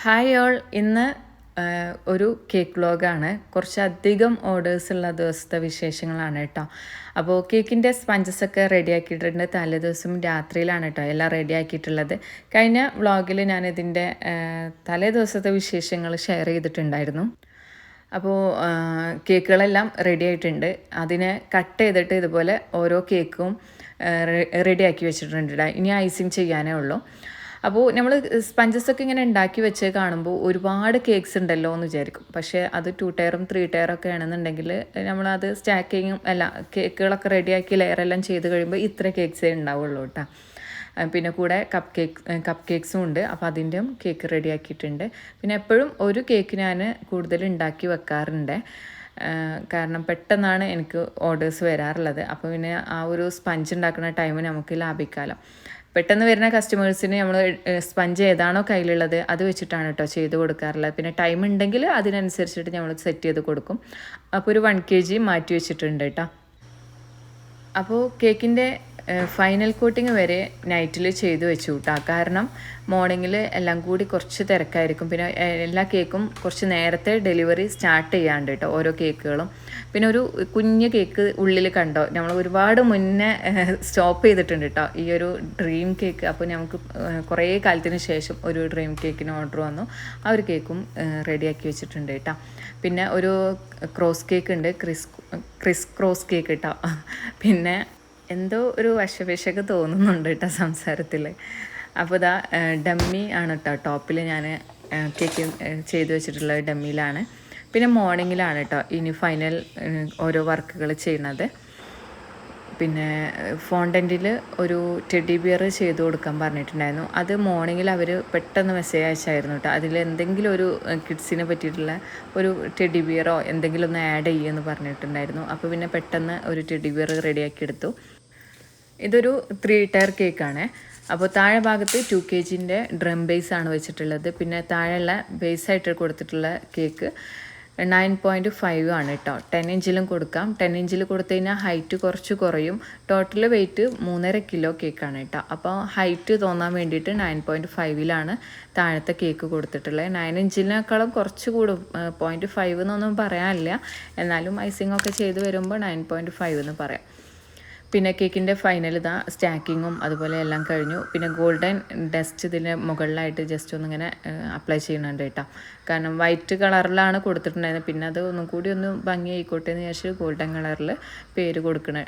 Hi all ഇന്ന് ഒരു cake വ്ലോഗാണ്. കുറച്ചധികം ഓർഡേഴ്സ് ഉള്ള ദിവസത്തെ വിശേഷങ്ങളാണ് കേട്ടോ. അപ്പോൾ കേക്കിൻ്റെ സ്പഞ്ചസൊക്കെ റെഡിയാക്കിയിട്ടുണ്ട്. തലേ ദിവസം രാത്രിയിലാണ് കേട്ടോ എല്ലാം റെഡിയാക്കിയിട്ടുള്ളത്. കഴിഞ്ഞ വ്ലോഗിൽ ഞാനിതിൻ്റെ തലേ ദിവസത്തെ വിശേഷങ്ങൾ ഷെയർ ചെയ്തിട്ടുണ്ടായിരുന്നു. അപ്പോൾ കേക്കുകളെല്ലാം റെഡി ആയിട്ടുണ്ട്. അതിനെ കട്ട് ചെയ്തിട്ട് ഇതുപോലെ ഓരോ കേക്കും റെഡിയാക്കി വെച്ചിട്ടുണ്ട്. ഇനി ഐസിങ് ചെയ്യാനേ ഉള്ളൂ. അപ്പോൾ നമ്മൾ സ്പഞ്ചസൊക്കെ ഇങ്ങനെ ഉണ്ടാക്കി വെച്ച് കാണുമ്പോൾ ഒരുപാട് കേക്ക്സ് ഉണ്ടല്ലോ എന്ന് വിചാരിക്കും. പക്ഷേ അത് 2 ടയറും 3 ടയറൊക്കെ ആണെന്നുണ്ടെങ്കിൽ നമ്മളത് സ്റ്റാക്കിങ്ങും അല്ല കേക്കുകളൊക്കെ റെഡിയാക്കി ലെയറെല്ലാം ചെയ്ത് കഴിയുമ്പോൾ ഇത്ര കേക്ക്സേ ഉണ്ടാവുള്ളൂ കേട്ടോ. പിന്നെ കൂടെ കപ്പ് കേക്ക്സും ഉണ്ട്. അപ്പോൾ അതിൻ്റെയും കേക്ക് റെഡിയാക്കിയിട്ടുണ്ട്. പിന്നെ എപ്പോഴും ഒരു കേക്ക് ഞാൻ കൂടുതൽ ഉണ്ടാക്കി വെക്കാറുണ്ട്. കാരണം പെട്ടെന്നാണ് എനിക്ക് ഓർഡേഴ്സ് വരാറുള്ളത്. അപ്പോൾ പിന്നെ ആ ഒരു സ്പഞ്ച് ഉണ്ടാക്കുന്ന ടൈം നമുക്ക് ലാഭിക്കാമല്ലോ. പെട്ടെന്ന് വരുന്ന കസ്റ്റമേഴ്സിന് നമ്മൾ സ്പഞ്ച് ഏതാണോ കയ്യിലുള്ളത് അത് വെച്ചിട്ടാണ് കേട്ടോ ചെയ്ത് കൊടുക്കാറുള്ളത്. പിന്നെ ടൈം ഉണ്ടെങ്കിൽ അതിനനുസരിച്ചിട്ട് നമ്മൾ സെറ്റ് ചെയ്ത് കൊടുക്കും. അപ്പോൾ ഒരു 1 kg മാറ്റി വെച്ചിട്ടുണ്ട് കേട്ടോ. അപ്പോൾ കേക്കിൻ്റെ ഫൈനൽ കോട്ടിങ് വരെ നൈറ്റിൽ ചെയ്ത് വെച്ചു കൂട്ടാ. കാരണം മോർണിംഗിൽ എല്ലാം കൂടി കുറച്ച് തിരക്കായിരിക്കും. പിന്നെ എല്ലാ കേക്കും കുറച്ച് നേരത്തെ ഡെലിവറി സ്റ്റാർട്ട് ചെയ്യാണ്ട് കേട്ടോ ഓരോ കേക്കുകളും. പിന്നെ ഒരു കുഞ്ഞ് കേക്ക് ഉള്ളിൽ കണ്ടോ, നമ്മൾ ഒരുപാട് മുന്നേ സ്റ്റോപ്പ് ചെയ്തിട്ടുണ്ട് കേട്ടോ ഈ ഒരു ഡ്രീം കേക്ക്. അപ്പോൾ നമുക്ക് കുറേ കാലത്തിന് ശേഷം ഒരു ഡ്രീം കേക്കിന് ഓർഡർ വന്നു. ആ ഒരു കേക്കും റെഡിയാക്കി വെച്ചിട്ടുണ്ട് കേട്ടോ. പിന്നെ ഒരു ക്രോസ് കേക്ക് ഉണ്ട്, ക്രിസ് ക്രോസ് കേക്ക് കേട്ടോ. പിന്നെ എന്തോ ഒരു വശവിശക്ക് തോന്നുന്നുണ്ട് കേട്ടോ സംസാരത്തിൽ. അപ്പോൾ ഇതാ ഡമ്മി ആണ് കേട്ടോ ടോപ്പിൽ ഞാൻ കേക്ക് ചെയ്ത് വെച്ചിട്ടുള്ളത് ഡമ്മിയിലാണ്. പിന്നെ മോർണിംഗിലാണ് കേട്ടോ ഇനി ഫൈനൽ ഓരോ വർക്കുകൾ ചെയ്യുന്നത്. പിന്നെ ഫോണ്ടൻറ്റിൽ ഒരു ടെഡി ബിയർ ചെയ്ത് കൊടുക്കാൻ പറഞ്ഞിട്ടുണ്ടായിരുന്നു. അത് മോർണിംഗിൽ അവർ പെട്ടെന്ന് മെസ്സേജ് അയച്ചായിരുന്നു കേട്ടോ. അതിൽ എന്തെങ്കിലും ഒരു കിഡ്സിനെ പറ്റിയിട്ടുള്ള ഒരു ടെഡി ബിയറോ എന്തെങ്കിലും ഒന്ന് ആഡ് ചെയ്യുമെന്ന് പറഞ്ഞിട്ടുണ്ടായിരുന്നു. അപ്പോൾ പിന്നെ പെട്ടെന്ന് ഒരു ടെഡി ബിയർ റെഡിയാക്കി എടുത്തു. ഇതൊരു 3 ടയർ കേക്കാണ്. അപ്പോൾ താഴെ ഭാഗത്ത് 2 kg ഡ്രം ബേസ് ആണ് വെച്ചിട്ടുള്ളത്. പിന്നെ താഴെയുള്ള ബേസായിട്ട് കൊടുത്തിട്ടുള്ള കേക്ക് 9.5 ആണ് കേട്ടോ. 10 ഇഞ്ചിലും കൊടുക്കാം. 10 ഇഞ്ചിൽ കൊടുത്തു കഴിഞ്ഞാൽ ഹൈറ്റ് കുറച്ച് കുറയും. ടോട്ടൽ വെയിറ്റ് 3.5 kg കേക്കാണ് കേട്ടോ. അപ്പോൾ ഹൈറ്റ് തോന്നാൻ വേണ്ടിയിട്ട് 9.5ലാണ് താഴത്തെ കേക്ക് കൊടുത്തിട്ടുള്ളത്. 9 ഇഞ്ചിനേക്കാളും കുറച്ച് കൂടും. 0.5 എന്നൊന്നും പറയാനില്ല. എന്നാലും ഐസിങ് ഒക്കെ ചെയ്ത് വരുമ്പോൾ 9.5 എന്ന് പറയാം. പിന്നെ കേക്കിൻ്റെ ഫൈനൽ ഇതാ സ്റ്റാക്കിങ്ങും അതുപോലെ എല്ലാം കഴിഞ്ഞു. പിന്നെ ഗോൾഡൻ ഡസ്റ്റ് ഇതിൻ്റെ മുകളിലായിട്ട് ജസ്റ്റ് ഒന്നിങ്ങനെ അപ്ലൈ ചെയ്യുന്നുണ്ട് കേട്ടോ. കാരണം വൈറ്റ് കളറിലാണ് കൊടുത്തിട്ടുണ്ടായിരുന്നത്. പിന്നെ അത് ഒന്നും കൂടി ഒന്ന് ഭംഗി ആയിക്കോട്ടെ എന്ന് വിചാരിച്ച് ഗോൾഡൻ കളറിൽ പേര് കൊടുക്കണം,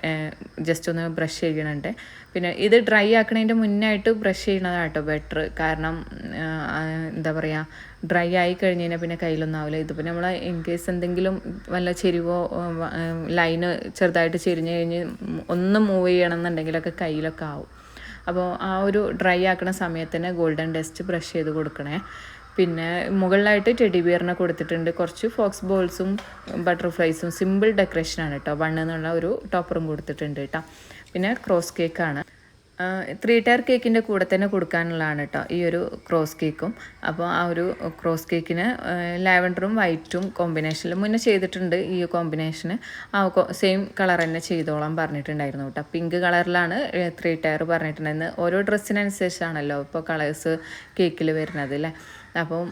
ജസ്റ്റ് ഒന്ന് ബ്രഷ് ചെയ്യണുണ്ട്. പിന്നെ ഇത് ഡ്രൈ ആക്കണതിൻ്റെ മുന്നായിട്ട് ബ്രഷ് ചെയ്യണതാണ് കേട്ടോ ബെറ്റർ. കാരണം എന്താ പറയുക, ഡ്രൈ ആയി കഴിഞ്ഞ് കഴിഞ്ഞാൽ പിന്നെ കയ്യിലൊന്നും ആവില്ല. ഇതിപ്പോൾ നമ്മൾ ഇൻ കേസ് എന്തെങ്കിലും വല്ല ചെരിവോ ലൈന് ചെറുതായിട്ട് ചെരിഞ്ഞ് കഴിഞ്ഞ് ഒന്ന് മൂവ് ചെയ്യണമെന്നുണ്ടെങ്കിലൊക്കെ കയ്യിലൊക്കെ ആവും. അപ്പോൾ ആ ഒരു ഡ്രൈ ആക്കുന്ന സമയത്ത് തന്നെ ഗോൾഡൻ ഡസ്റ്റ് ബ്രഷ് ചെയ്ത് കൊടുക്കണേ. പിന്നെ മുകളിലായിട്ട് ടെഡി ബിയറിനെ കൊടുത്തിട്ടുണ്ട്. കുറച്ച് ഫോക്സ് ബോൾസും ബട്ടർഫ്ലൈസും സിമ്പിൾ ഡെക്കറേഷനാണ് കേട്ടോ. ബണ്ണെന്നുള്ള ഒരു ടോപ്പറും കൊടുത്തിട്ടുണ്ട് കേട്ടോ. പിന്നെ ക്രോസ് കേക്കാണ്. 3 ടയർ കേക്കിൻ്റെ കൂടെ തന്നെ കൊടുക്കാനുള്ളതാണ് കേട്ടോ ഈ ഒരു ക്രോസ് കേക്കും. അപ്പോൾ ആ ഒരു ക്രോസ് കേക്കിന് ലാവൻഡറും വൈറ്റും കോമ്പിനേഷനിൽ മുന്നേ ചെയ്തിട്ടുണ്ട്. ഈ കോമ്പിനേഷന് ആ സെയിം കളർ തന്നെ ചെയ്തോളാൻ പറഞ്ഞിട്ടുണ്ടായിരുന്നു കേട്ടോ. പിങ്ക് കളറിലാണ് 3 ടയർ പറഞ്ഞിട്ടുണ്ടായിരുന്നത്. ഓരോ ഡ്രസ്സിനനുസരിച്ചാണല്ലോ ഇപ്പോൾ കളേഴ്സ് കേക്കിൽ വരുന്നത് അല്ലേ. അപ്പം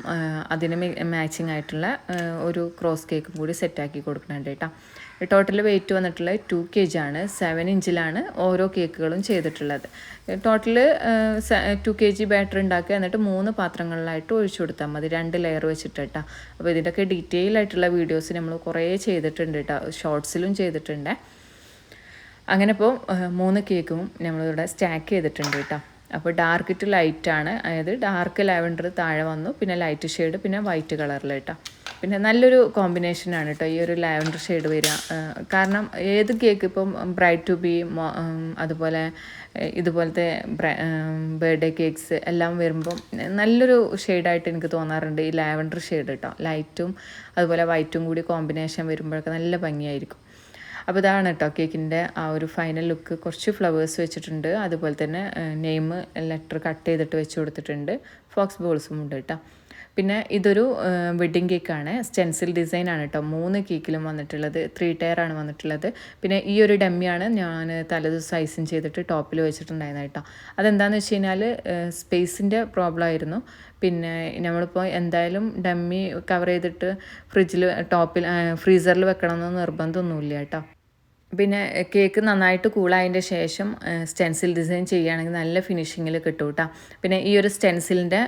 അതിന് മാച്ചിങ് ആയിട്ടുള്ള ഒരു ക്രോസ് കേക്കും കൂടി സെറ്റാക്കി കൊടുക്കുന്നുണ്ട് കേട്ടോ. ടോട്ടൽ വെയിറ്റ് വന്നിട്ടുള്ളത് 2 kg ആണ്. 7 ഇഞ്ചിലാണ് ഓരോ കേക്കുകളും ചെയ്തിട്ടുള്ളത്. ടോട്ടൽ 2 kg ബാറ്റർ ഉണ്ടാക്കുക. എന്നിട്ട് 3 പാത്രങ്ങളിലായിട്ട് ഒഴിച്ചു കൊടുത്താൽ മതി, 2 ലെയർ വെച്ചിട്ട് കേട്ടോ. അപ്പോൾ ഇതിൻ്റെയൊക്കെ ഡീറ്റെയിൽ ആയിട്ടുള്ള വീഡിയോസ് നമ്മൾ കുറേ ചെയ്തിട്ടുണ്ട് കേട്ടോ. ഷോർട്സിലും ചെയ്തിട്ടുണ്ട്. അങ്ങനെ ഇപ്പോൾ 3 കേക്കും നമ്മളിവിടെ സ്റ്റാക്ക് ചെയ്തിട്ടുണ്ട് കേട്ടോ. അപ്പോൾ ഡാർക്ക് ടു ലൈറ്റാണ്, അതായത് ഡാർക്ക് ലാവൻഡർ താഴെ വന്നു, പിന്നെ ലൈറ്റ് ഷെയ്ഡ്, പിന്നെ വൈറ്റ് കളറിൽ കേട്ടോ. പിന്നെ നല്ലൊരു കോമ്പിനേഷനാണ് കേട്ടോ ഈ ഒരു ലാവൻഡർ ഷെയ്ഡ് വരിക. കാരണം ഏത് കേക്ക് ഇപ്പം ബ്രൈഡ് ടു ബി അതുപോലെ ഇതുപോലത്തെ ബർത്ത്ഡേ കേക്ക്സ് എല്ലാം വരുമ്പം നല്ലൊരു ഷെയ്ഡായിട്ട് എനിക്ക് തോന്നാറുണ്ട് ഈ ലാവൻഡർ ഷെയ്ഡ് കേട്ടോ. ലൈറ്റും അതുപോലെ വൈറ്റും കൂടി കോമ്പിനേഷൻ വരുമ്പോഴൊക്കെ നല്ല ഭംഗിയായിരിക്കും. അപ്പോൾ ഇതാണ് കേട്ടോ കേക്കിൻ്റെ ആ ഒരു ഫൈനൽ ലുക്ക്. കുറച്ച് ഫ്ലവേഴ്സ് വെച്ചിട്ടുണ്ട്. അതുപോലെ തന്നെ നെയിം ലെറ്റർ കട്ട് ചെയ്തിട്ട് വെച്ച് കൊടുത്തിട്ടുണ്ട്. ഫോക്സ് ബോൾസും ഉണ്ട് കേട്ടോ. പിന്നെ ഇതൊരു വെഡ്ഡിങ് കേക്കാണ്, സ്റ്റെൻസിൽ ഡിസൈനാണ് കേട്ടോ. 3 കേക്കിലും വന്നിട്ടുള്ളത് 3 ടയറാണ് വന്നിട്ടുള്ളത്. പിന്നെ ഈ ഒരു ഡമ്മിയാണ് ഞാൻ തലേദിവസം ഐസിങ് ചെയ്തിട്ട് ടോപ്പിൽ വെച്ചിട്ടുണ്ടായിരുന്നത് കേട്ടോ. അതെന്താണെന്ന് വെച്ച് കഴിഞ്ഞാൽ സ്പേസിൻ്റെ പ്രോബ്ലം ആയിരുന്നു. പിന്നെ നമ്മളിപ്പോൾ എന്തായാലും ഡമ്മി കവർ ചെയ്തിട്ട് ഫ്രിഡ്ജിൽ ടോപ്പിൽ ഫ്രീസറിൽ വെക്കണമെന്ന് നിർബന്ധമൊന്നുമില്ല കേട്ടോ. പിന്നെ കേക്ക് നന്നായിട്ട് കൂളായതിൻ്റെ ശേഷം സ്റ്റെൻസിൽ ഡിസൈൻ ചെയ്യുകയാണെങ്കിൽ നല്ല ഫിനിഷിങ്ങിൽ കിട്ടും കേട്ടോ. പിന്നെ ഈ ഒരു സ്റ്റെൻസിലിൻ്റെ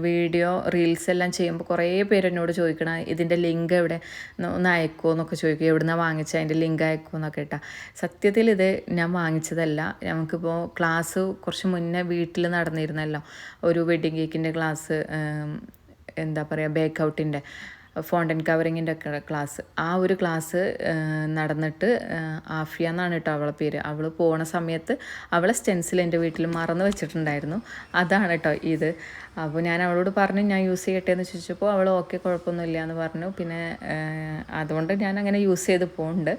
വീഡിയോ റീൽസ് എല്ലാം ചെയ്യുമ്പോൾ കുറേ പേര് എന്നോട് ചോദിക്കണം ഇതിൻ്റെ ലിങ്ക് എവിടെ ഒന്ന് അയക്കുമോ എന്നൊക്കെ ചോദിക്കും, എവിടെ നിന്നാണ് വാങ്ങിച്ചത് അതിൻ്റെ ലിങ്ക് അയക്കുമോ എന്നൊക്കെ കേട്ടോ. സത്യത്തിൽ ഇത് ഞാൻ വാങ്ങിച്ചതല്ല. നമുക്കിപ്പോൾ ക്ലാസ് കുറച്ച് മുന്നേ വീട്ടിൽ നടന്നിരുന്നല്ലോ, ഒരു വെഡ്ഡിങ് കേക്കിൻ്റെ ക്ലാസ്, എന്താ പറയുക, ബേക്ക് ഔട്ടിൻ്റെ ഫോണ്ടൻ കവറിങ്ങിൻ്റെ ഒക്കെ ക്ലാസ്. ആ ഒരു ക്ലാസ് നടന്നിട്ട് ആഫിയ എന്നാണ് കേട്ടോ അവളെ പേര്. അവൾ പോണ സമയത്ത് അവളെ സ്റ്റെൻസിൽ എൻ്റെ വീട്ടിൽ മറന്ന് വെച്ചിട്ടുണ്ടായിരുന്നു. അതാണ് കേട്ടോ ഇത്. അപ്പോൾ ഞാൻ അവളോട് പറഞ്ഞു ഞാൻ യൂസ് ചെയ്യട്ടെ എന്ന് ചോദിച്ചപ്പോൾ അവൾ ഓക്കെ കുഴപ്പമൊന്നുമില്ല എന്ന് പറഞ്ഞു. പിന്നെ അതുകൊണ്ട് ഞാൻ അങ്ങനെ യൂസ് ചെയ്ത് പോകുന്നുണ്ട്.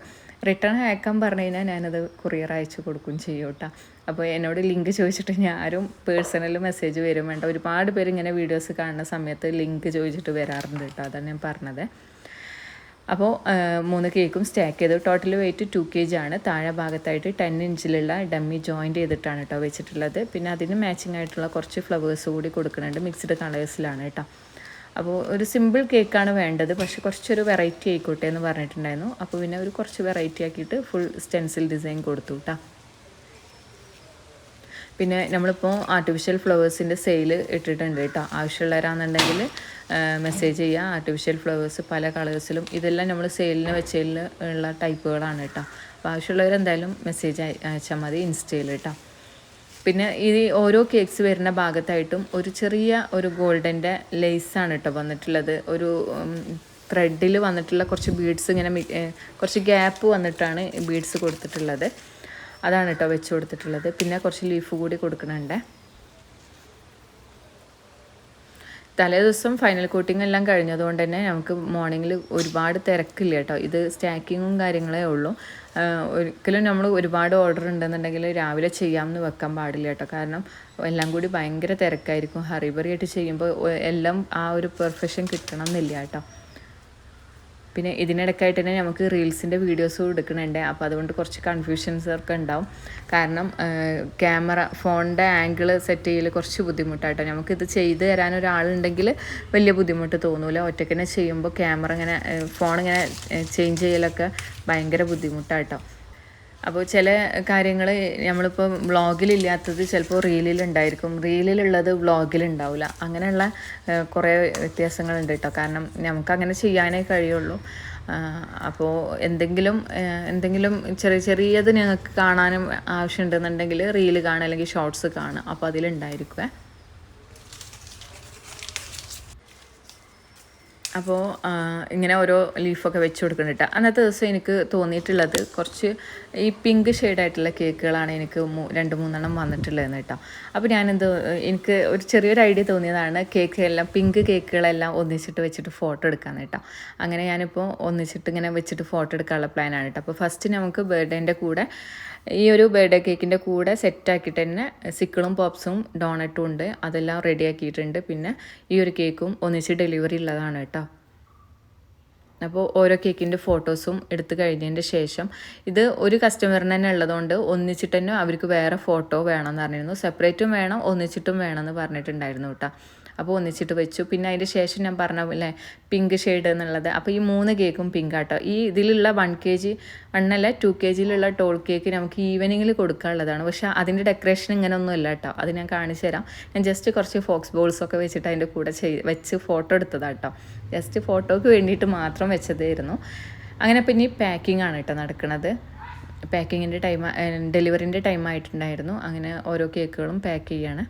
റിട്ടേൺ അയക്കാൻ പറഞ്ഞു കഴിഞ്ഞാൽ ഞാനത് കൊറിയർ അയച്ചു കൊടുക്കുകയും ചെയ്യും കേട്ടോ. അപ്പോൾ എന്നോട് ലിങ്ക് ചോദിച്ചിട്ട് ഞാനും പേഴ്സണൽ മെസ്സേജ് വരും വേണ്ട. ഒരുപാട് പേര് ഇങ്ങനെ വീഡിയോസ് കാണുന്ന സമയത്ത് ലിങ്ക് ചോദിച്ചിട്ട് വരാറുണ്ട് കേട്ടോ. അതാണ് ഞാൻ പറഞ്ഞത്. അപ്പോൾ 3 കേക്കും സ്റ്റാക്ക് ചെയ്തു. ടോട്ടൽ വെയിറ്റ് 2 kg ആണ്. താഴെ ഭാഗത്തായിട്ട് 10 ഇഞ്ചിലുള്ള ഡമ്മി ജോയിൻറ്റ് ചെയ്തിട്ടാണ് കേട്ടോ വെച്ചിട്ടുള്ളത്. പിന്നെ അതിന് മാച്ചിങ് ആയിട്ടുള്ള കുറച്ച് ഫ്ലവേഴ്സ് കൂടി കൊടുക്കുന്നുണ്ട്, മിക്സ്ഡ് കളേഴ്സിലാണ് കേട്ടോ. അപ്പോൾ ഒരു സിമ്പിൾ കേക്കാണ് വേണ്ടത്, പക്ഷേ കുറച്ചൊരു വെറൈറ്റി ആയിക്കോട്ടെ എന്ന് പറഞ്ഞിട്ടുണ്ടായിരുന്നു. അപ്പോൾ പിന്നെ ഒരു കുറച്ച് വെറൈറ്റി ആക്കിയിട്ട് ഫുൾ സ്റ്റെൻസിൽ ഡിസൈൻ കൊടുത്തു കേട്ടോ. പിന്നെ നമ്മളിപ്പോൾ ആർട്ടിഫിഷ്യൽ ഫ്ലവേഴ്സിൻ്റെ സെയിൽ ഇട്ടിട്ടുണ്ട് കേട്ടോ. ആവശ്യമുള്ളവരാണെന്നുണ്ടെങ്കിൽ മെസ്സേജ് ചെയ്യുക. ആർട്ടിഫിഷ്യൽ ഫ്ലവേഴ്സ് പല കളേഴ്സിലും, ഇതെല്ലാം നമ്മൾ സെയിലിന് വെച്ചതിൽ ഉള്ള ടൈപ്പുകളാണ് കേട്ടോ. അപ്പോൾ ആവശ്യമുള്ളവരെന്തായാലും മെസ്സേജ് അയച്ചാൽ മതി ഇൻസ്റ്റയിൽ കേട്ടോ. പിന്നെ ഈ ഓരോ കേക്ക്സ് വരുന്ന ഭാഗത്തായിട്ടും ഒരു ചെറിയ ഒരു ഗോൾഡൻ്റെ ലേസാണ് കേട്ടോ വന്നിട്ടുള്ളത്. ഒരു ത്രെഡിൽ വന്നിട്ടുള്ള കുറച്ച് ബീഡ്സ് ഇങ്ങനെ കുറച്ച് ഗ്യാപ്പ് വന്നിട്ടാണ് ബീഡ്സ് കൊടുത്തിട്ടുള്ളത്. അതാണ് കേട്ടോ വെച്ച് കൊടുത്തിട്ടുള്ളത്. പിന്നെ കുറച്ച് ലീഫ് കൂടി കൊടുക്കുന്നുണ്ട്. തലേ ദിവസം ഫൈനൽ കോട്ടിംഗ് എല്ലാം കഴിഞ്ഞതുകൊണ്ട് തന്നെ നമുക്ക് മോർണിംഗിൽ ഒരുപാട് തിരക്കില്ല കേട്ടോ. ഇത് സ്റ്റാക്കിങ്ങും കാര്യങ്ങളേ ഉള്ളൂ. ഒരിക്കലും നമ്മൾ ഒരുപാട് ഓർഡർ ഉണ്ടെന്നുണ്ടെങ്കിൽ രാവിലെ ചെയ്യാമെന്ന് വെക്കാൻ പാടില്ല കേട്ടോ. കാരണം എല്ലാം കൂടി ഭയങ്കര തിരക്കായിരിക്കും. ഹറിബറി ആയിട്ട് ചെയ്യുമ്പോൾ എല്ലാം ആ ഒരു പെർഫെക്ഷൻ കിട്ടണം എന്നില്ല കേട്ടോ. പിന്നെ ഇതിനിടയ്ക്കായിട്ട് തന്നെ നമുക്ക് റീൽസിൻ്റെ വീഡിയോസും എടുക്കുന്നുണ്ട്. അപ്പോൾ അതുകൊണ്ട് കുറച്ച് കൺഫ്യൂഷൻസ് ഒക്കെ ഉണ്ടാവും. കാരണം ക്യാമറ ഫോണിൻ്റെ ആംഗിൾ സെറ്റ് ചെയ്യൽ കുറച്ച് ബുദ്ധിമുട്ടായിട്ടോ. നമുക്കിത് ചെയ്ത് തരാൻ ഒരാളുണ്ടെങ്കിൽ വലിയ ബുദ്ധിമുട്ട് തോന്നില്ല. ഒറ്റയ്ക്ക് തന്നെ ചെയ്യുമ്പോൾ ക്യാമറ ഇങ്ങനെ ഫോണിങ്ങനെ ചേഞ്ച് ചെയ്യലൊക്കെ ഭയങ്കര ബുദ്ധിമുട്ടായിട്ടോ. അപ്പോൾ ചില കാര്യങ്ങൾ നമ്മളിപ്പോൾ വ്ളോഗിലില്ലാത്തത് ചിലപ്പോൾ റീലിലുണ്ടായിരിക്കും, റീലിലുള്ളത് വ്ളോഗിലുണ്ടാവില്ല. അങ്ങനെയുള്ള കുറേ വ്യത്യാസങ്ങളുണ്ട് കേട്ടോ. കാരണം നമുക്കങ്ങനെ ചെയ്യാനേ കഴിയുള്ളൂ. അപ്പോൾ എന്തെങ്കിലും ചെറിയത് ഞങ്ങൾക്ക് കാണാനും ആവശ്യമുണ്ടെന്നുണ്ടെങ്കിൽ റീല് കാണുക അല്ലെങ്കിൽ ഷോർട്സ് കാണുക. അപ്പോൾ അതിലുണ്ടായിരിക്കുമേ. അപ്പോൾ ഇങ്ങനെ ഓരോ ലീഫൊക്കെ വെച്ച് കൊടുക്കുന്നുണ്ട്. അന്നത്തെ ദിവസം എനിക്ക് തോന്നിയിട്ടുള്ളത് കുറച്ച് ഈ പിങ്ക് ഷെയ്ഡായിട്ടുള്ള കേക്കുകളാണ് എനിക്ക് 2-3 വന്നിട്ടുള്ളതെന്ന് കേട്ടോ. അപ്പോൾ എനിക്ക് ഒരു ചെറിയൊരു ഐഡിയ തോന്നിയതാണ് പിങ്ക് കേക്കുകളെല്ലാം ഒന്നിച്ചിട്ട് വെച്ചിട്ട് ഫോട്ടോ എടുക്കാമെന്ന് കേട്ടോ. അങ്ങനെ ഞാനിപ്പോൾ ഒന്നിച്ചിട്ട് ഇങ്ങനെ വെച്ചിട്ട് ഫോട്ടോ എടുക്കാനുള്ള പ്ലാനാണ് കേട്ടോ. അപ്പോൾ ഫസ്റ്റ് നമുക്ക് ബർത്ത്ഡേൻ്റെ കൂടെ ഈ ഒരു ബർത്ത്ഡേ കേക്കിൻ്റെ കൂടെ സെറ്റാക്കിയിട്ട് തന്നെ സിക്കിളും പോപ്സും ഡോണറ്റും ഉണ്ട്, അതെല്ലാം റെഡിയാക്കിയിട്ടുണ്ട്. പിന്നെ ഈ ഒരു കേക്കും ഒന്നിച്ച് ഡെലിവറി ഉള്ളതാണ് കേട്ടോ. അപ്പോൾ ഓരോ കേക്കിൻ്റെ ഫോട്ടോസും എടുത്തു കഴിഞ്ഞതിൻ്റെ ശേഷം ഇത് ഒരു കസ്റ്റമറിന് തന്നെ ഉള്ളതുകൊണ്ട് ഒന്നിച്ചിട്ട് തന്നെ അവർക്ക് വേറെ ഫോട്ടോ വേണമെന്ന് പറഞ്ഞിരുന്നു. സെപ്പറേറ്റും വേണം ഒന്നിച്ചിട്ടും വേണമെന്ന് പറഞ്ഞിട്ടുണ്ടായിരുന്നു കേട്ടോ. അപ്പോൾ ഒന്നിച്ചിട്ട് വെച്ചു. പിന്നെ അതിൻ്റെ ശേഷം ഞാൻ പറഞ്ഞ പിങ്ക് ഷെയ്ഡ് എന്നുള്ളത്. അപ്പോൾ ഈ 3 കേക്കും പിങ്ക് ആട്ടോ. ഈ ഇതിലുള്ള 1 kg 2 kgയിലുള്ള ടോൾ കേക്ക് നമുക്ക് ഈവനിങ്ങിൽ കൊടുക്കാനുള്ളതാണ്. പക്ഷേ അതിൻ്റെ ഡെക്കറേഷൻ ഇങ്ങനെയൊന്നും ഇല്ല കേട്ടോ. അത് ഞാൻ കാണിച്ചു തരാം. ഞാൻ ജസ്റ്റ് കുറച്ച് ഫോക്സ് ബോൾസൊക്കെ വെച്ചിട്ട് അതിൻ്റെ കൂടെ വെച്ച് ഫോട്ടോ എടുത്തതാണ് കേട്ടോ. ജസ്റ്റ് ഫോട്ടോക്ക് വേണ്ടിയിട്ട് മാത്രം വെച്ചതായിരുന്നു. അങ്ങനെ പിന്നെ ഈ പാക്കിംഗ് ആണ് കേട്ടോ നടക്കുന്നത്. പാക്കിങ്ങിൻ്റെ ഡെലിവറിൻ്റെ ടൈം ആയിട്ടുണ്ടായിരുന്നു. അങ്ങനെ ഓരോ കേക്കുകളും പാക്ക് ചെയ്യാണ്.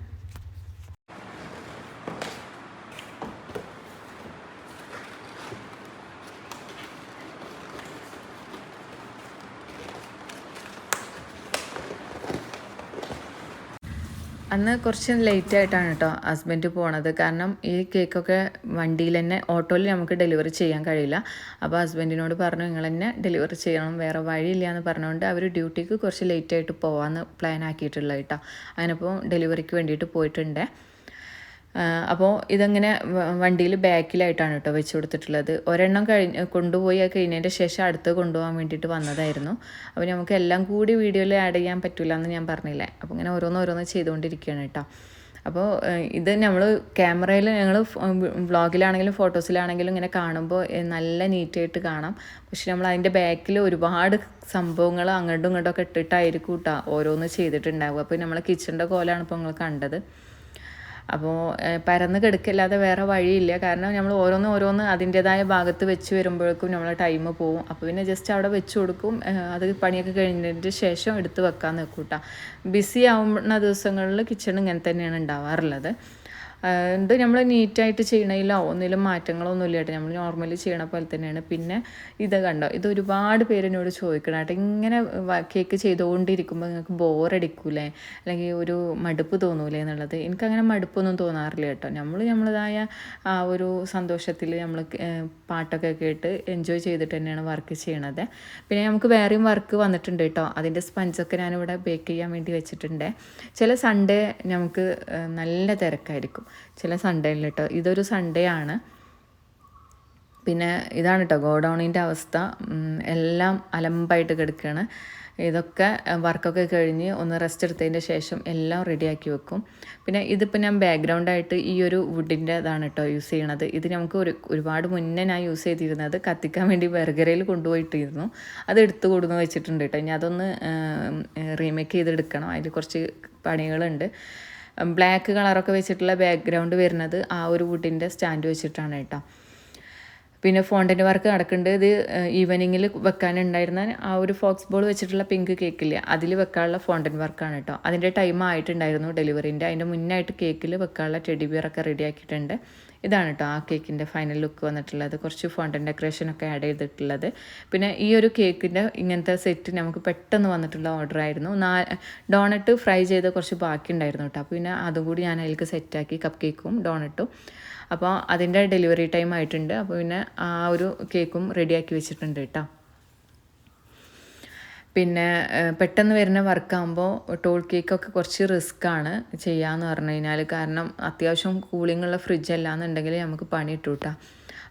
അന്ന് കുറച്ച് ലേറ്റായിട്ടാണ് കേട്ടോ ഹസ്ബൻഡ് പോണത്. കാരണം ഈ കേക്കൊക്കെ വണ്ടിയിൽ തന്നെ ഓട്ടോയിൽ നമുക്ക് ഡെലിവറി ചെയ്യാൻ കഴിയില്ല. അപ്പോൾ ഹസ്ബൻഡിനോട് പറഞ്ഞു നിങ്ങൾ തന്നെ ഡെലിവറി ചെയ്യണം, വേറെ വഴിയില്ല എന്ന് പറഞ്ഞുകൊണ്ട് അവർ ഡ്യൂട്ടിക്ക് കുറച്ച് ലേറ്റായിട്ട് പോകാമെന്ന് പ്ലാൻ ആക്കിയിട്ടുള്ളത് കേട്ടോ. അങ്ങനെ ഇപ്പോൾ ഡെലിവറിക്ക് വേണ്ടിയിട്ട് പോയിട്ടുണ്ട്. അപ്പോൾ ഇതങ്ങനെ വണ്ടിയിൽ ബാക്കിലായിട്ടാണ് കേട്ടോ വെച്ച് കൊടുത്തിട്ടുള്ളത്. ഒരെണ്ണം കൊണ്ടുപോയി കഴിഞ്ഞതിൻ്റെ ശേഷം അടുത്ത് കൊണ്ടുപോകാൻ വേണ്ടിയിട്ട് വന്നതായിരുന്നു. അപ്പോൾ നമുക്ക് എല്ലാം കൂടി വീഡിയോയിൽ ആഡ് ചെയ്യാൻ പറ്റില്ല എന്ന് ഞാൻ പറഞ്ഞില്ലേ. അപ്പോൾ ഇങ്ങനെ ഓരോന്ന് ചെയ്തുകൊണ്ടിരിക്കുകയാണ് കേട്ടോ. അപ്പോൾ ഇത് നമ്മൾ ക്യാമറയിൽ ഞങ്ങൾ വ്ളോഗിലാണെങ്കിലും ഫോട്ടോസിലാണെങ്കിലും ഇങ്ങനെ കാണുമ്പോൾ നല്ല നീറ്റായിട്ട് കാണാം. പക്ഷെ നമ്മൾ അതിൻ്റെ ബാക്കിൽ ഒരുപാട് സംഭവങ്ങൾ അങ്ങോട്ടും ഇങ്ങോട്ടൊക്കെ ഇട്ടിട്ടായിരിക്കും കേട്ടോ ഓരോന്ന് ചെയ്തിട്ടുണ്ടാവുക. അപ്പോൾ നമ്മൾ കിച്ചണിൻ്റെ കോലാണ് ഇപ്പോൾ നിങ്ങൾ കണ്ടത്. അപ്പോൾ പരന്ന് കിടക്കില്ലാതെ വേറെ വഴിയില്ല. കാരണം നമ്മൾ ഓരോന്ന് അതിൻ്റേതായ ഭാഗത്ത് വെച്ച് വരുമ്പോഴേക്കും നമ്മളെ ടൈം പോവും. അപ്പോൾ പിന്നെ ജസ്റ്റ് അവിടെ വെച്ച് കൊടുക്കും. അത് പണിയൊക്കെ കഴിഞ്ഞതിന് ശേഷം എടുത്ത് വെക്കാൻ നിൽക്കും കേട്ടോ. ബിസി ആവുന്ന ദിവസങ്ങളിൽ കിച്ചൺ ഇങ്ങനെ തന്നെയാണ് ഉണ്ടാവാറുള്ളത്. ഇത് നമ്മൾ നീറ്റായിട്ട് ചെയ്യണതിലോ ഒന്നിലും മാറ്റങ്ങളൊന്നും ഇല്ല കേട്ടോ. നമ്മൾ നോർമലി ചെയ്യണ പോലെ തന്നെയാണ്. പിന്നെ ഇത് കണ്ടോ, ഇത് ഒരുപാട് പേര് എന്നോട് ചോദിക്കണം കേട്ടോ, ഇങ്ങനെ കേക്ക് ചെയ്തുകൊണ്ടിരിക്കുമ്പോൾ നിങ്ങൾക്ക് ബോറടിക്കൂലേ, അല്ലെങ്കിൽ ഒരു മടുപ്പ് തോന്നൂലേ എന്നുള്ളത്. എനിക്കങ്ങനെ മടുപ്പൊന്നും തോന്നാറില്ല കേട്ടോ. നമ്മളതായ ആ ഒരു സന്തോഷത്തിൽ നമ്മൾ പാട്ടൊക്കെ കേട്ട് എൻജോയ് ചെയ്തിട്ട് തന്നെയാണ് വർക്ക് ചെയ്യണത്. പിന്നെ നമുക്ക് വേറെയും വർക്ക് വന്നിട്ടുണ്ട് കേട്ടോ. അതിൻ്റെ സ്പഞ്ചൊക്കെ ഞാനിവിടെ ബേക്ക് ചെയ്യാൻ വേണ്ടി വെച്ചിട്ടുണ്ട്. ചില സൺഡേ നമുക്ക് നല്ല തിരക്കായിരിക്കും, ചില സൺഡേയിൽ കേട്ടോ. ഇതൊരു സൺഡേ ആണ്. പിന്നെ ഇതാണ് കേട്ടോ ഗോഡൗണിൻ്റെ അവസ്ഥ. എല്ലാം അലമ്പായിട്ട് കിടക്കുകയാണ്. ഇതൊക്കെ വർക്കൊക്കെ കഴിഞ്ഞ് ഒന്ന് റെസ്റ്റ് എടുത്തതിൻ്റെ ശേഷം എല്ലാം റെഡിയാക്കി വെക്കും. പിന്നെ ഇതിപ്പോൾ ഞാൻ ബാക്ക്ഗ്രൗണ്ടായിട്ട് ഈ ഒരു വുഡിൻ്റെ ഇതാണ് കേട്ടോ യൂസ് ചെയ്യണത്. ഇത് നമുക്ക് ഒരുപാട് മുന്നേ ഞാൻ യൂസ് ചെയ്തിരുന്നത് കത്തിക്കാൻ വേണ്ടി ബർഗറിൽ കൊണ്ടുപോയിട്ടിരുന്നു. അത് എടുത്ത് കൊടുന്ന് വെച്ചിട്ടുണ്ട് കേട്ടോ. ഇനി അതൊന്ന് റീമേക്ക് ചെയ്തെടുക്കണം. അതിൽ കുറച്ച് പണികളുണ്ട്. ബ്ലാക്ക് കളറൊക്കെ വെച്ചിട്ടുള്ള ബാക്ക്ഗ്രൗണ്ട് വരുന്നത് ആ ഒരു വുഡിൻ്റെ സ്റ്റാൻഡ് വെച്ചിട്ടാണ് കേട്ടോ. പിന്നെ ഫോണ്ടൻ്റ് വർക്ക് നടക്കുന്നുണ്ട്. ഇത് ഈവനിങ്ങിൽ വെക്കാനുണ്ടായിരുന്ന ആ ഒരു ഫോക്സ് ബോൾ വെച്ചിട്ടുള്ള പിങ്ക് കേക്കില്ലേ, അതിൽ വെക്കാനുള്ള ഫോണ്ടൻ്റ് വർക്കാണ് കേട്ടോ. അതിൻ്റെ ടൈം ആയിട്ടുണ്ടായിരുന്നു ഡെലിവറിൻ്റെ. അതിൻ്റെ മുന്നായിട്ട് കേക്കിൽ വെക്കാനുള്ള ടെഡി ബിയറൊക്കെ റെഡി ആക്കിയിട്ടുണ്ട്. ഇതാണ് കേട്ടോ ആ കേക്കിൻ്റെ ഫൈനൽ ലുക്ക് വന്നിട്ടുള്ളത്. കുറച്ച് ഫോണ്ടൻ ഡെക്കറേഷനൊക്കെ ആഡ് ചെയ്തിട്ടുള്ളത്. പിന്നെ ഈ ഒരു കേക്കിൻ്റെ ഇങ്ങനത്തെ സെറ്റ് നമുക്ക് പെട്ടെന്ന് വന്നിട്ടുള്ള ഓർഡർ ആയിരുന്നു. ഡോണറ്റ് ഫ്രൈ ചെയ്ത് കുറച്ച് ബാക്കി ഉണ്ടായിരുന്നു കേട്ടോ. അപ്പോൾ പിന്നെ അതും കൂടി ഞാൻ അതിലേക്ക് സെറ്റാക്കി, കപ്പ് കേക്കും ഡോണറ്റും. അപ്പോൾ അതിൻ്റെ ഡെലിവറി ടൈം ആയിട്ടുണ്ട്. അപ്പോൾ പിന്നെ ആ ഒരു കേക്കും റെഡിയാക്കി വെച്ചിട്ടുണ്ട് കേട്ടോ. പിന്നെ പെട്ടെന്ന് വരുന്ന വർക്കാകുമ്പോൾ ടോൾ കേക്കൊക്കെ കുറച്ച് റിസ്ക്കാണ് ചെയ്യാമെന്ന് പറഞ്ഞു കഴിഞ്ഞാൽ. കാരണം അത്യാവശ്യം കൂളിങ്ങുള്ള ഫ്രിഡ്ജ് അല്ലാന്നുണ്ടെങ്കിൽ നമുക്ക് പണി ഇട്ടു കേട്ടോ.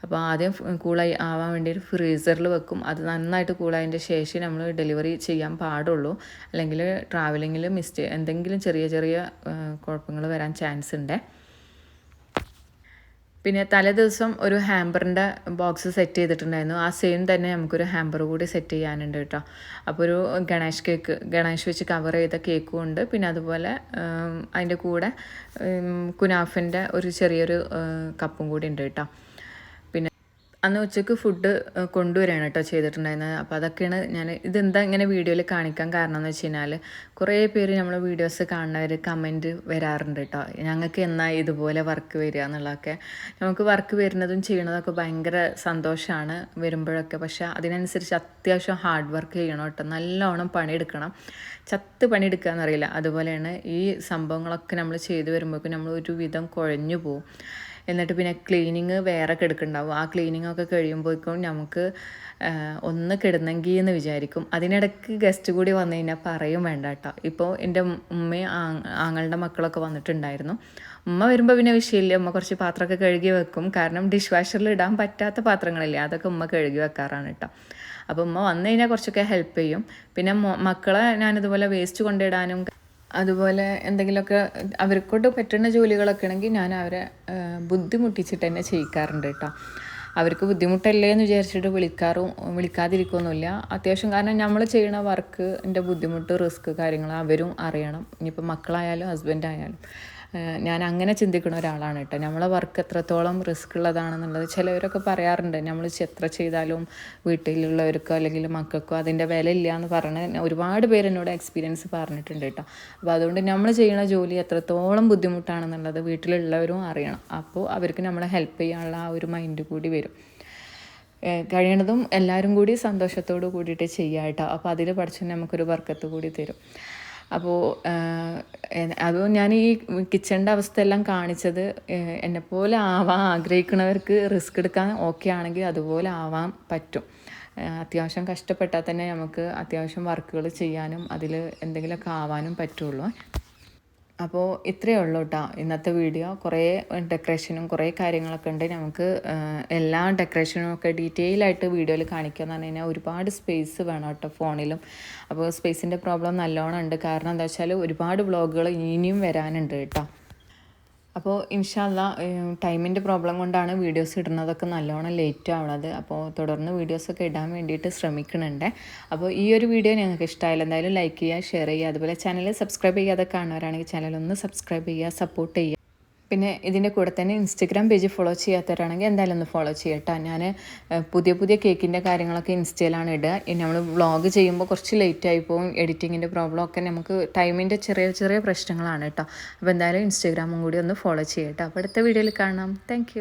അപ്പോൾ ആദ്യം കൂളായി ആവാൻ വേണ്ടി ഒരു ഫ്രീസറിൽ വെക്കും. അത് നന്നായിട്ട് കൂളായതിൻ്റെ ശേഷം നമ്മൾ ഡെലിവറി ചെയ്യാൻ പാടുള്ളൂ. അല്ലെങ്കിൽ ട്രാവലിങ്ങിൽ എന്തെങ്കിലും ചെറിയ കുഴപ്പങ്ങൾ വരാൻ ചാൻസ് ഉണ്ട്. പിന്നെ തലേ ദിവസം ഒരു ഹാമ്പറിൻ്റെ ബോക്സ് സെറ്റ് ചെയ്തിട്ടുണ്ടായിരുന്നു. ആ സെയിം തന്നെ നമുക്കൊരു ഹാമ്പർ കൂടി സെറ്റ് ചെയ്യാനുണ്ട് കേട്ടോ. അപ്പോൾ ഒരു ഗണേഷ് വെച്ച് കവർ ചെയ്ത കേക്കും ഉണ്ട്. പിന്നെ അതുപോലെ അതിൻ്റെ കൂടെ കുനാഫിൻ്റെ ഒരു ചെറിയൊരു കപ്പും കൂടി ഉണ്ട് കേട്ടോ. അന്ന് ഉച്ചയ്ക്ക് ഫുഡ് കൊണ്ടുവരികയാണ് കേട്ടോ ചെയ്തിട്ടുണ്ടായിരുന്നത്. അപ്പോൾ അതൊക്കെയാണ് ഇതെന്താ ഇങ്ങനെ വീഡിയോയിൽ കാണിക്കാൻ കാരണം എന്ന് വെച്ച് കഴിഞ്ഞാൽ, കുറേ പേര് നമ്മളെ വീഡിയോസ് കാണുന്നവർ കമൻറ്റ് വരാറുണ്ട് കേട്ടോ, ഞങ്ങൾക്ക് എന്നാ ഇതുപോലെ വർക്ക് വരിക എന്നുള്ളതൊക്കെ. നമുക്ക് വർക്ക് വരുന്നതും ചെയ്യണതൊക്കെ ഭയങ്കര സന്തോഷമാണ് വരുമ്പോഴൊക്കെ. പക്ഷേ അതിനനുസരിച്ച് അത്യാവശ്യം ഹാർഡ് വർക്ക് ചെയ്യണം കേട്ടോ. നല്ലോണം പണിയെടുക്കണം. പണിയെടുക്കുക എന്നറിയില്ല, അതുപോലെയാണ് ഈ സംഭവങ്ങളൊക്കെ നമ്മൾ ചെയ്തു വരുമ്പോഴേക്കും നമ്മൾ ഒരുവിധം കുഴഞ്ഞു പോവും. എന്നിട്ട് പിന്നെ ക്ലീനിങ് വേറെ കിടക്കുന്നുണ്ടാവും. ആ ക്ലീനിങ്ങൊക്കെ കഴിയുമ്പോഴേക്കും നമുക്ക് ഒന്ന് കിടന്നെങ്കിൽ എന്ന് വിചാരിക്കും. അതിനിടയ്ക്ക് ഗസ്റ്റ് കൂടി വന്നു കഴിഞ്ഞാൽ പറയും വേണ്ട കേട്ടോ. ഇപ്പോൾ എൻ്റെ ഉമ്മയും ആങ്ങളുടെ മക്കളൊക്കെ വന്നിട്ടുണ്ടായിരുന്നു. ഉമ്മ വരുമ്പോൾ പിന്നെ വിഷയമില്ല, ഉമ്മ കുറച്ച് പാത്രമൊക്കെ കഴുകി വെക്കും. കാരണം ഡിഷ് വാഷറിൽ ഇടാൻ പറ്റാത്ത പാത്രങ്ങളില്ലേ, അതൊക്കെ ഉമ്മ കഴുകി വെക്കാറാണ് കേട്ടോ. അപ്പോൾ ഉമ്മ വന്നു കഴിഞ്ഞാൽ കുറച്ചൊക്കെ ഹെൽപ്പ് ചെയ്യും. പിന്നെ മക്കളെ ഞാനിതുപോലെ വേസ്റ്റ് കൊണ്ടിടാനും അതുപോലെ എന്തെങ്കിലുമൊക്കെ അവർക്കോട്ട് പറ്റുന്ന ജോലികളൊക്കെ ആണെങ്കിൽ ഞാൻ അവരെ ബുദ്ധിമുട്ടിച്ചിട്ട് തന്നെ ചെയ്യിക്കാറുണ്ട് കേട്ടോ. അവർക്ക് ബുദ്ധിമുട്ടല്ലേ എന്ന് വിചാരിച്ചിട്ട് വിളിക്കാതിരിക്കുകയൊന്നുമില്ല. അത്യാവശ്യം കാരണം നമ്മൾ ചെയ്യുന്ന വർക്കിൻ്റെ ബുദ്ധിമുട്ട്, റിസ്ക് കാര്യങ്ങൾ അവരും അറിയണം. ഇനിയിപ്പോൾ മക്കളായാലും ഹസ്ബൻഡായാലും ഞാൻ അങ്ങനെ ചിന്തിക്കുന്ന ഒരാളാണ് കേട്ടോ. നമ്മളെ വർക്ക് എത്രത്തോളം റിസ്ക് ഉള്ളതാണെന്നുള്ളത് ചിലവരൊക്കെ പറയാറുണ്ട്. നമ്മൾ എത്ര ചെയ്താലും വീട്ടിലുള്ളവർക്കോ അല്ലെങ്കിൽ മക്കൾക്കോ അതിൻ്റെ വില ഇല്ല എന്ന് പറഞ്ഞ് ഒരുപാട് പേര് എന്നോട് എക്സ്പീരിയൻസ് പറഞ്ഞിട്ടുണ്ട് കേട്ടോ. അപ്പോൾ അതുകൊണ്ട് നമ്മൾ ചെയ്യുന്ന ജോലി എത്രത്തോളം ബുദ്ധിമുട്ടാണെന്നുള്ളത് വീട്ടിലുള്ളവരും അറിയണം. അപ്പോൾ അവർക്ക് നമ്മളെ ഹെൽപ്പ് ചെയ്യാനുള്ള ആ ഒരു മൈൻഡ് കൂടി വരും. കഴിയണതും എല്ലാവരും കൂടി സന്തോഷത്തോട് കൂടിയിട്ട് ചെയ്യുക കേട്ടോ. അപ്പോൾ അതിൽ പഠിച്ച് നമുക്കൊരു ബർക്കത്ത് കൂടി തരും. അപ്പോൾ അത് ഞാൻ ഈ കിച്ചണിൻ്റെ അവസ്ഥയെല്ലാം കാണിച്ചത് എന്നെപ്പോലെ ആവാൻ ആഗ്രഹിക്കുന്നവർക്ക് റിസ്ക് എടുക്കാൻ ഓക്കെ ആണെങ്കിൽ അതുപോലെ ആവാൻ പറ്റും. അത്യാവശ്യം കഷ്ടപ്പെട്ടാൽ തന്നെ നമുക്ക് അത്യാവശ്യം വർക്കുകൾ ചെയ്യാനും അതിൽ എന്തെങ്കിലുമൊക്കെ ആവാനും പറ്റുള്ളൂ. അപ്പോൾ ഇത്രയേ ഉള്ളൂ കേട്ടോ ഇന്നത്തെ വീഡിയോ. കുറേ ഡെക്കറേഷനും കുറേ കാര്യങ്ങളൊക്കെ ഉണ്ട്. നമുക്ക് എല്ലാ ഡെക്കറേഷനും ഒക്കെ ഡീറ്റെയിൽ ആയിട്ട് വീഡിയോയിൽ കാണിക്കുക എന്ന് പറഞ്ഞു കഴിഞ്ഞാൽ ഒരുപാട് സ്പേസ് വേണം കേട്ടോ ഫോണിലും. അപ്പോൾ സ്പേസിൻ്റെ പ്രോബ്ലം നല്ലോണം ഉണ്ട്. കാരണം എന്താ വെച്ചാൽ ഒരുപാട് വ്ളോഗുകൾ ഇനിയും വരാനുണ്ട് കേട്ടോ. അപ്പോൾ ഇൻഷാ അല്ലാ ടൈമിൻ്റെ പ്രോബ്ലം കൊണ്ടാണ് വീഡിയോസ് ഇടുന്നതൊക്കെ നല്ലോണം ലേറ്റ് ആവണത്. അപ്പോൾ തുടർന്ന് വീഡിയോസൊക്കെ ഇടാൻ വേണ്ടിയിട്ട് ശ്രമിക്കുന്നുണ്ട്. അപ്പോൾ ഈ ഒരു വീഡിയോ നിങ്ങൾക്ക് ഇഷ്ടമായാലും എന്തായാലും ലൈക്ക് ചെയ്യുക, ഷെയർ ചെയ്യുക. അതുപോലെ ചാനൽ സബ്സ്ക്രൈബ് ചെയ്യാതെ കാണുന്നവരാണെങ്കിൽ ചാനൽ ഒന്ന് സബ്സ്ക്രൈബ് ചെയ്യുക, സപ്പോർട്ട് ചെയ്യുക. പിന്നെ ഇതിൻ്റെ കൂടെ തന്നെ ഇൻസ്റ്റഗ്രാം പേജ് ഫോളോ ചെയ്യാത്തവരാണെങ്കിൽ എന്തായാലും ഒന്ന് ഫോളോ ചെയ്യട്ടോ. ഞാൻ പുതിയ പുതിയ കേക്കിൻ്റെ കാര്യങ്ങളൊക്കെ ഇൻസ്റ്റയിലാണ് ഇടുക. നമ്മൾ വ്ളോഗ് ചെയ്യുമ്പോൾ കുറച്ച് ലേറ്റായി പോകും. എഡിറ്റിങ്ങിൻ്റെ പ്രോബ്ലം ഒക്കെ നമുക്ക് ടൈമിൻ്റെ ചെറിയ ചെറിയ പ്രശ്നങ്ങളാണ് കേട്ടോ. അപ്പോൾ എന്തായാലും ഇൻസ്റ്റഗ്രാമും കൂടി ഒന്ന് ഫോളോ ചെയ്യട്ടോ. അപ്പോൾ അടുത്ത വീഡിയോയിൽ കാണാം. താങ്ക്